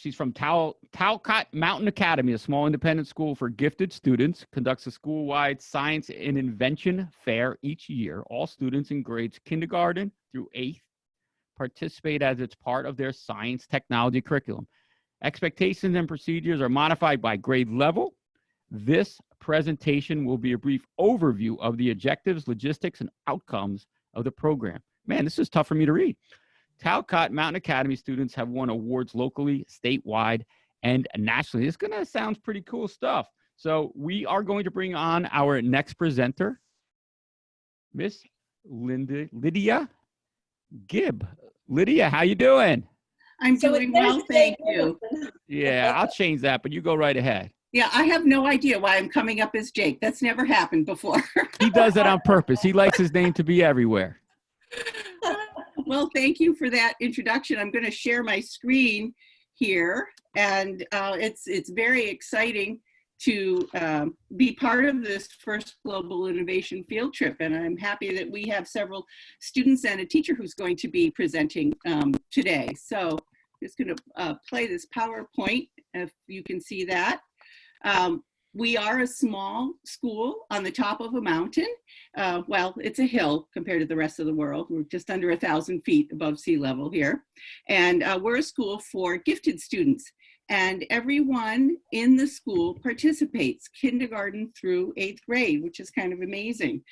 She's from Talcott Mountain Academy, a small independent school for gifted students. Conducts a school-wide Science and Invention Fair each year. All students in grades kindergarten through 8th participate as it's part of their science technology curriculum. Expectations and procedures are modified by grade level. This presentation will be a brief overview of the objectives, logistics, and outcomes of the program. Man, this is tough for me to read. Talcott Mountain Academy students have won awards locally, statewide, and nationally. It's going to sound pretty cool stuff. So we are going to bring on our next presenter, Miss Lydia Gibb. Lydia, how you doing? I'm doing well, thank you. Yeah, I'll change that, but you go right ahead. Yeah, I have no idea why I'm coming up as Jake. That's never happened before. He does that on purpose. He likes his name to be everywhere. Well, thank you for that introduction. I'm going to share my screen here, and it's very exciting to be part of this first Global Innovation Field Trip, and I'm happy that we have several students and a teacher who's going to be presenting today. So I'm just going to play this PowerPoint, if you can see that. We are a small school on the top of a mountain. Well, it's a hill compared to the rest of the world. We're just under 1,000 feet above sea level here. And we're a school for gifted students. And everyone in the school participates, kindergarten through 8th grade, which is kind of amazing.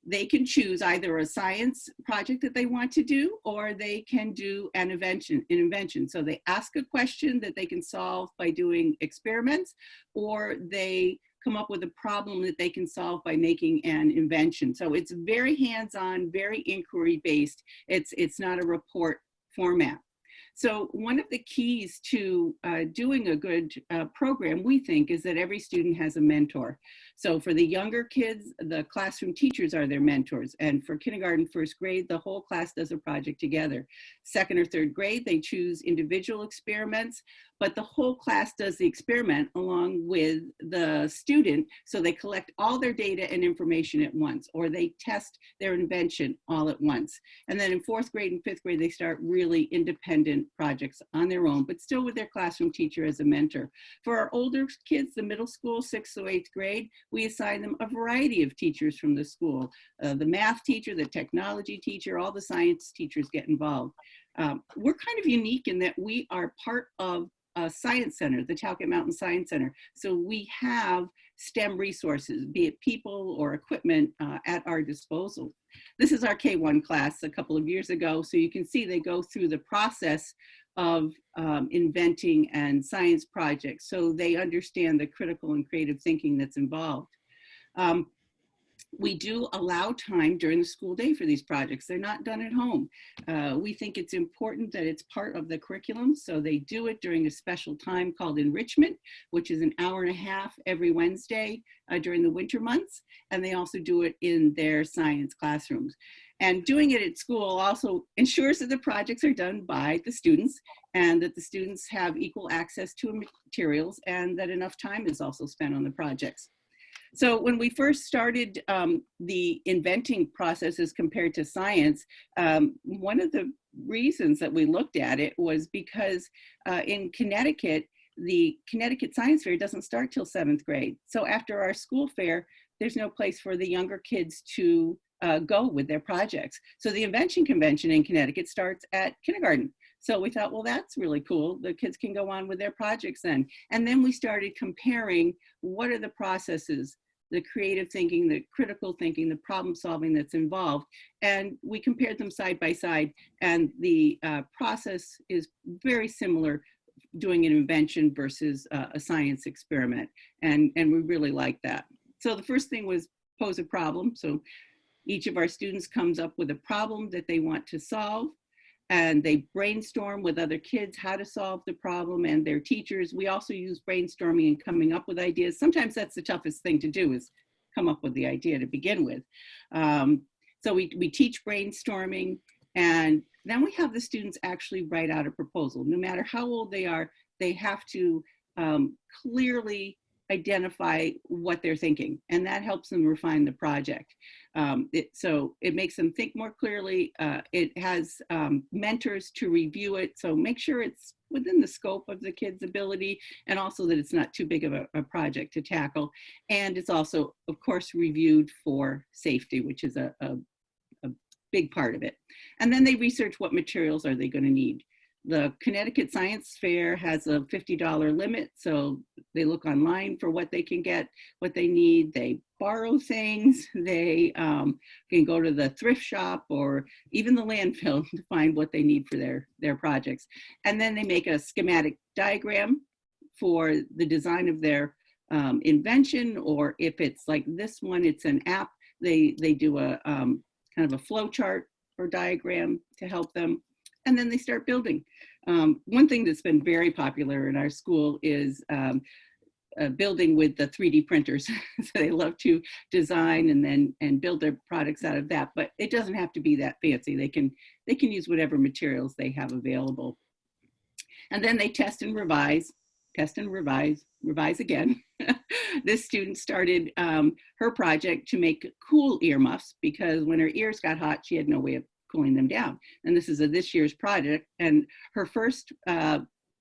They can choose either a science project that they want to do, or they can do an invention. So they ask a question that they can solve by doing experiments, or they come up with a problem that they can solve by making an invention. So it's very hands-on, very inquiry-based. It's not a report format. So one of the keys to doing a good program, we think, is that every student has a mentor. So for the younger kids, the classroom teachers are their mentors. And for kindergarten, first grade, the whole class does a project together. Second or third grade, they choose individual experiments, but the whole class does the experiment along with the student. So they collect all their data and information at once, or they test their invention all at once. And then in 4th grade and 5th grade, they start really independent projects on their own, but still with their classroom teacher as a mentor. For our older kids, the middle school, 6th to 8th grade, we assign them a variety of teachers from the school. The math teacher, the technology teacher, all the science teachers get involved. We're kind of unique in that we are part of a science center, the Talcott Mountain Science Center. So we have STEM resources, be it people or equipment, at our disposal. This is our K1 class a couple of years ago. So you can see they go through the process of inventing and science projects. So they understand the critical and creative thinking that's involved. We do allow time during the school day for these projects. They're not done at home. We think it's important that it's part of the curriculum, so they do it during a special time called enrichment, which is an hour and a half every Wednesday during the winter months, and they also do it in their science classrooms. And doing it at school also ensures that the projects are done by the students, and that the students have equal access to materials, and that enough time is also spent on the projects. So when we first started the inventing process as compared to science, one of the reasons that we looked at it was because in Connecticut, the Connecticut Science Fair doesn't start till 7th grade. So after our school fair, there's no place for the younger kids to go with their projects. So the invention convention in Connecticut starts at kindergarten. So we thought, well, that's really cool. The kids can go on with their projects then. And then we started comparing what are the processes, the creative thinking, the critical thinking, the problem solving that's involved. And we compared them side by side. And the process is very similar doing an invention versus a science experiment. And we really like that. So the first thing was pose a problem. So each of our students comes up with a problem that they want to solve, and they brainstorm with other kids how to solve the problem and their teachers. We also use brainstorming and coming up with ideas. Sometimes that's the toughest thing to do, is come up with the idea to begin with. So we teach brainstorming, and then we have the students actually write out a proposal. No matter how old they are, they have to clearly identify what they're thinking, and that helps them refine the project. So it makes them think more clearly. It has mentors to review it, so make sure it's within the scope of the kid's ability, and also that it's not too big of a project to tackle. And it's also, of course, reviewed for safety, which is a big part of it. And then they research what materials are they going to need. The Connecticut Science Fair has a $50 limit, so they look online for what they can get, what they need. They borrow things. They can go to the thrift shop or even the landfill to find what they need for their projects. And then they make a schematic diagram for the design of their invention, or if it's like this one, it's an app, they do a kind of a flow chart or diagram to help them. And then they start building. One thing that's been very popular in our school is building with the 3D printers. So they love to design and build their products out of that. But it doesn't have to be that fancy. They can use whatever materials they have available. And then they test and revise again. This student started her project to make cool earmuffs, because when her ears got hot, she had no way of cooling them down. And this is this year's project. And her first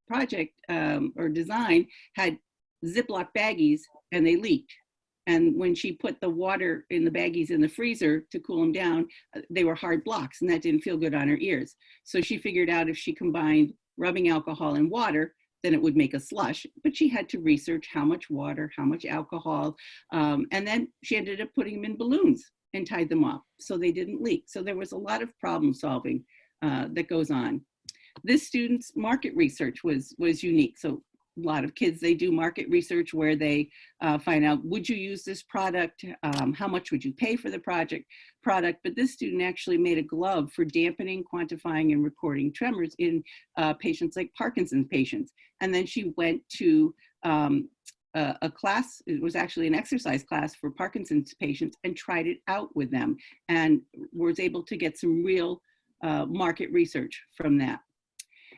project or design had Ziploc baggies, and they leaked. And when she put the water in the baggies in the freezer to cool them down, they were hard blocks, and that didn't feel good on her ears. So she figured out if she combined rubbing alcohol and water, then it would make a slush. But she had to research how much water, how much alcohol, and then she ended up putting them in balloons and tied them off so they didn't leak. So there was a lot of problem solving that goes on. This student's market research was unique. So a lot of kids, they do market research where they find out, would you use this product? How much would you pay for the product? But this student actually made a glove for dampening, quantifying, and recording tremors in patients like Parkinson's patients. And then she went to a class, it was actually an exercise class for Parkinson's patients, and tried it out with them and was able to get some real market research from that.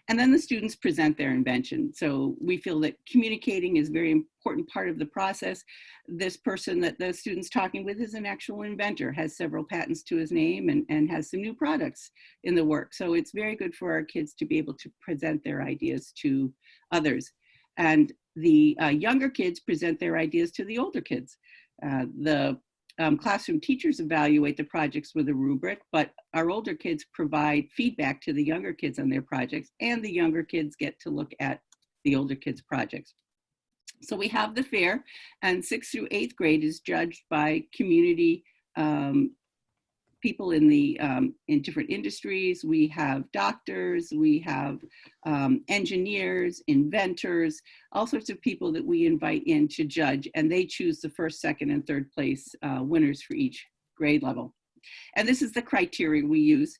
And then the students present their invention. So we feel that communicating is a very important part of the process. This person that the student's talking with is an actual inventor, has several patents to his name, and has some new products in the work. So it's very good for our kids to be able to present their ideas to others. And the younger kids present their ideas to the older kids. The classroom teachers evaluate the projects with a rubric, but our older kids provide feedback to the younger kids on their projects, and the younger kids get to look at the older kids' projects. So we have the fair, and 6th through 8th grade is judged by community people in different industries. We have doctors, we have engineers, inventors, all sorts of people that we invite in to judge, and they choose the first, second, and third place winners for each grade level. And this is the criteria we use.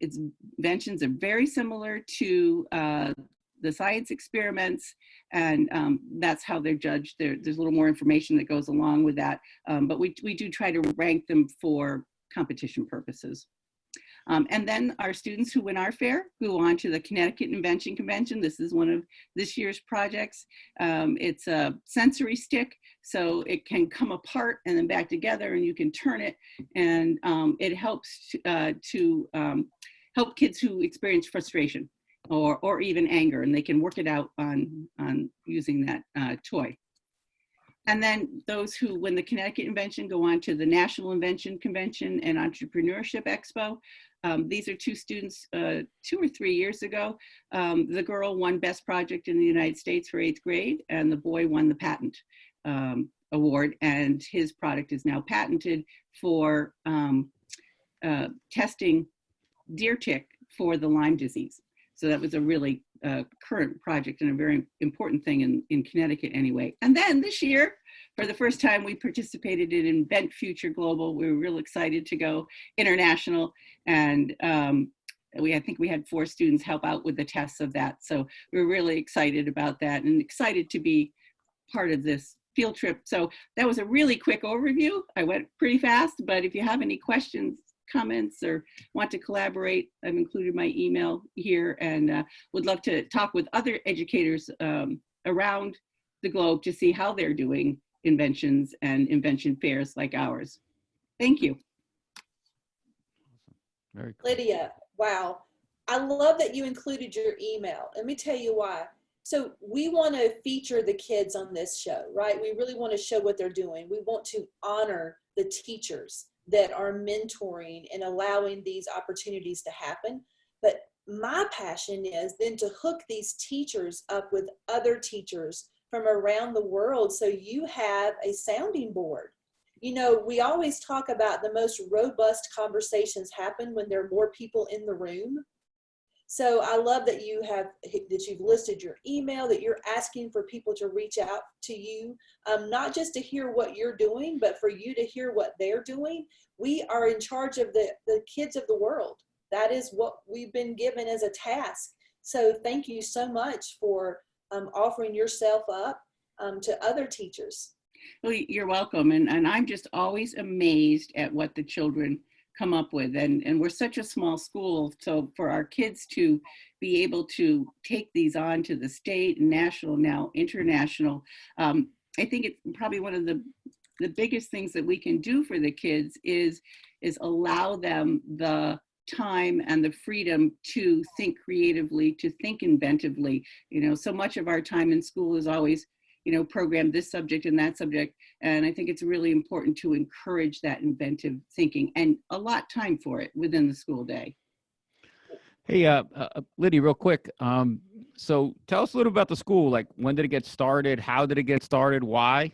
Its inventions are very similar to the science experiments, and that's how they're judged. There's a little more information that goes along with that, but we do try to rank them for competition purposes. And then our students who win our fair go on to the Connecticut Invention Convention. This is one of this year's projects. It's a sensory stick, so it can come apart and then back together, and you can turn it, and it helps to help kids who experience frustration or even anger, and they can work it out on using that toy. And then those who win the Connecticut Invention go on to the National Invention Convention and Entrepreneurship Expo. These are two students 2 or 3 years ago. The girl won Best Project in the United States for 8th grade, and the boy won the patent award, and his product is now patented for testing deer tick for the Lyme disease. So that was a really current project and a very important thing in Connecticut anyway. And then this year, for the first time, we participated in Invent Future Global. We were real excited to go international. And I think we had 4 students help out with the tests of that. So we were really excited about that and excited to be part of this field trip. So that was a really quick overview. I went pretty fast, but if you have any questions, comments, or want to collaborate, I've included my email here, and would love to talk with other educators around the globe to see how they're doing inventions and invention fairs like ours. Thank you. Very cool. Lydia, wow. I love that you included your email. Let me tell you why. So we want to feature the kids on this show, right? We really want to show what they're doing. We want to honor the teachers that are mentoring and allowing these opportunities to happen. But my passion is then to hook these teachers up with other teachers from around the world, so you have a sounding board. You know, we always talk about the most robust conversations happen when there are more people in the room. So I love that you've listed your email, that you're asking for people to reach out to you, not just to hear what you're doing, but for you to hear what they're doing. We are in charge of the kids of the world. That is what we've been given as a task. So thank you so much for offering yourself up to other teachers. Well, you're welcome. And I'm just always amazed at what the children come up with. And we're such a small school. So for our kids to be able to take these on to the state and national, now international, I think it's probably one of the biggest things that we can do for the kids is allow them the time and the freedom to think creatively, to think inventively. You know, so much of our time in school is always, you know, program this subject and that subject. And I think it's really important to encourage that inventive thinking and allot time for it within the school day. Hey, Lydia, real quick. So tell us a little about the school. Like, when did it get started? How did it get started? Why?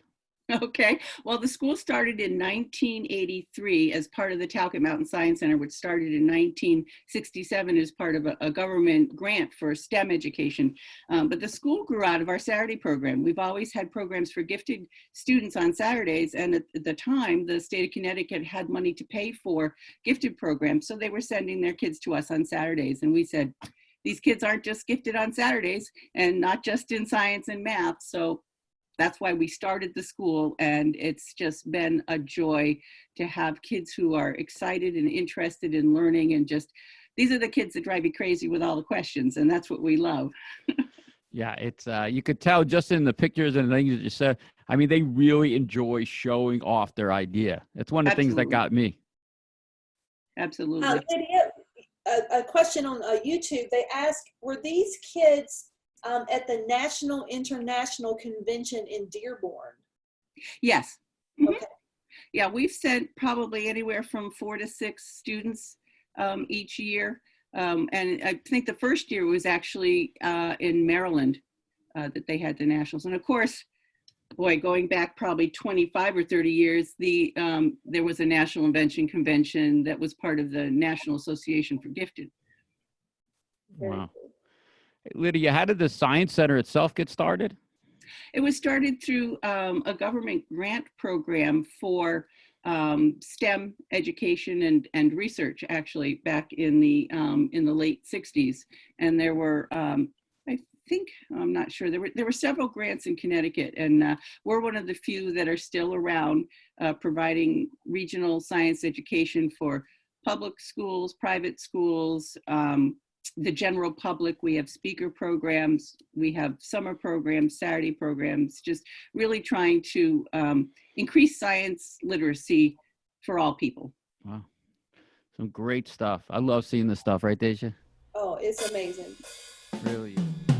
Okay, well, the school started in 1983 as part of the Talcott Mountain Science Center, which started in 1967 as part of a government grant for STEM education. But the school grew out of our Saturday program. We've always had programs for gifted students on Saturdays, and at the time, the state of Connecticut had money to pay for gifted programs, so they were sending their kids to us on Saturdays, and we said, these kids aren't just gifted on Saturdays, and not just in science and math, so that's why we started the school, and it's just been a joy to have kids who are excited and interested in learning, and just, these are the kids that drive you crazy with all the questions, and that's what we love. Yeah, it's you could tell just in the pictures and things that you said. I mean, they really enjoy showing off their idea. It's one of the things that got me. Absolutely. Lydia, a question on YouTube, they ask, were these kids at the National International Convention in Dearborn? Yes. Okay. Mm-hmm. Yeah, we've sent probably anywhere from 4 to 6 students each year. And I think the first year was actually in Maryland that they had the nationals. And of course, boy, going back probably 25 or 30 years, there was a National Invention Convention that was part of the National Association for Gifted. Wow. Lydia, how did the Science Center itself get started? It was started through a government grant program for STEM education and research, actually, back in the late 60s. And there were, I think, I'm not sure, there were several grants in Connecticut, and we're one of the few that are still around providing regional science education for public schools, private schools, the general public. We have speaker programs, we have summer programs, Saturday programs, just really trying to increase science literacy for all people. Wow. Some great stuff. I love seeing this stuff, right, Deja? Oh, it's amazing. Really is.